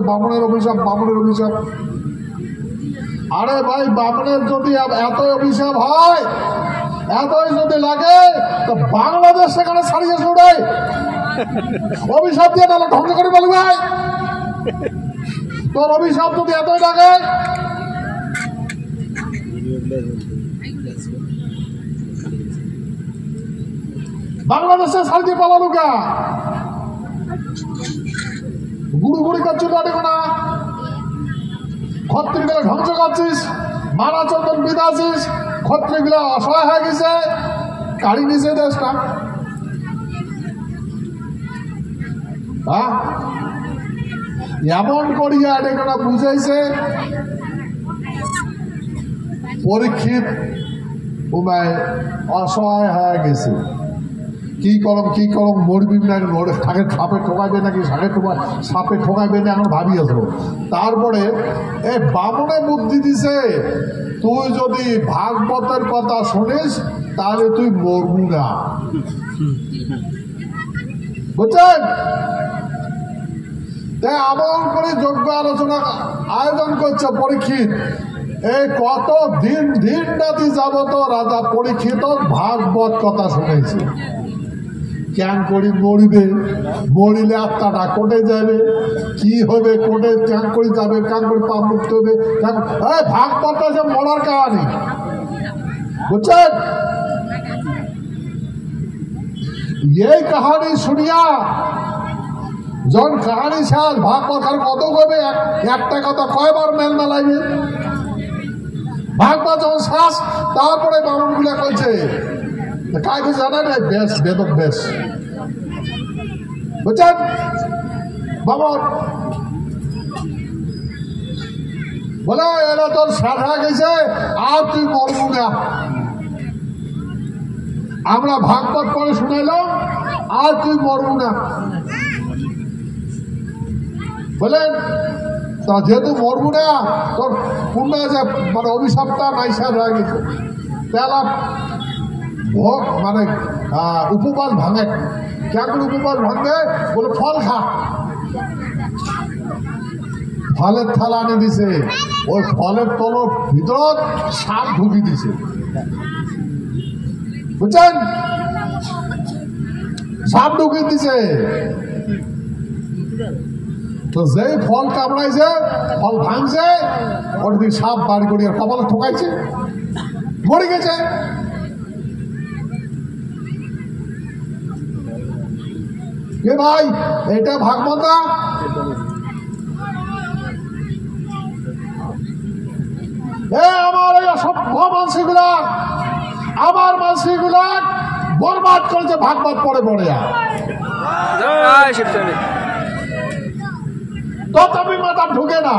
বামনের অভিশাপ, বামনের অভিশাপ। আরে ভাই, বামনের যদি এত অভিশাপ হয়, এতই যদি লাগে, তো বাংলাদেশ সেখানে ছাড়িয়ে ছুড়ে অভিশাপ দিয়ে তাহলে ধ্বংস করে বলবে। তোর অভিশাপ যদি এতই লাগে, বাংলাদেশে ছাড়িয়ে পালানো কা গুড়ি গুড়ি করছিল না, ক্ষত্রিগুলো ধ্বংস করছিস, মারা চন্দন বিদাছিস, ক্ষত্রিগুলো অসহায় হয়ে গেছে, কাড়ি নিছে দেশটা। এমন করিয়া এটা বুঝাইছে পরীক্ষিত অসহায় হয়ে গেছে। কি করম মরবি না, সাপে ঠকাইবে নাকি, সাপে ঠকাইবে না, এখন ভাবি আসবো। তারপরে এই বামনে বুদ্ধি দিছে, তুই যদি ভাগবতের কথা শুনিস তাহলে তুই মরবু না, বুঝছেন? তাই এমন করে যোগ্য আলোচনা আয়োজন করছে পরীক্ষিত। এই কত দিন রাতি যাবত রাজা পরীক্ষিত ভাগবত কথা শুনেছে। ক্যান করি মরিবে, মরিলে আত্মাটা কোটে যাবে, কি হবে কোটে, ক্যান করে যাবে, ক্যান করে পা মুক্ত হবে। ভাগবত আছে মরার কাহানি, বুঝছেন? এই কাহানি শুনিয়া যখন কাহানি শেষ, ভাগবত আর কত কবে, একটা কথা কয়বার মেলনা লাগবে। ভাগবত যখন শেষ, তারপরে বামন গুলা কইছে কাকে জানা নাই, বেশ বেদক বেশ, বুঝছেন? বামন বলে এরা তোর শেষ হয়ে গেছে, আর তুই মরবু না। আমরা ভাগবত পরে শুনাইলাম, আর তুই মরবু না। বলেন তা যেহেতু মরবু না, তোর পুণ্য যে মানে অভিশাপটা নাইসার হয়ে গেছে, তাহলে ভোগ মানে উপবাস ভাঙে। কেমন উপবাস ভাঙবে? বলে ফল খা। ফলের থালা আনে দিছে, ওই ফলের তলর ভিতর সাপ ঢুকি দিছে, বুঝছেন? সাপ ঢুকি দিছে, তো যেই ফল কামড়াইছে, ফল ভাঙছে, ওর দিকে সাপ বাড়ি করিয়া কপালে ঠকাইছে, মরে গেছে। কে ভাই, এটা ভাগবত না? আমার এই অসভ্য মানসিগুলা, আমার মানসিগুলা বরবাদ করেছে ভাগবত পড়ে পড়ে। তথাপি মাথা ঢুকে না।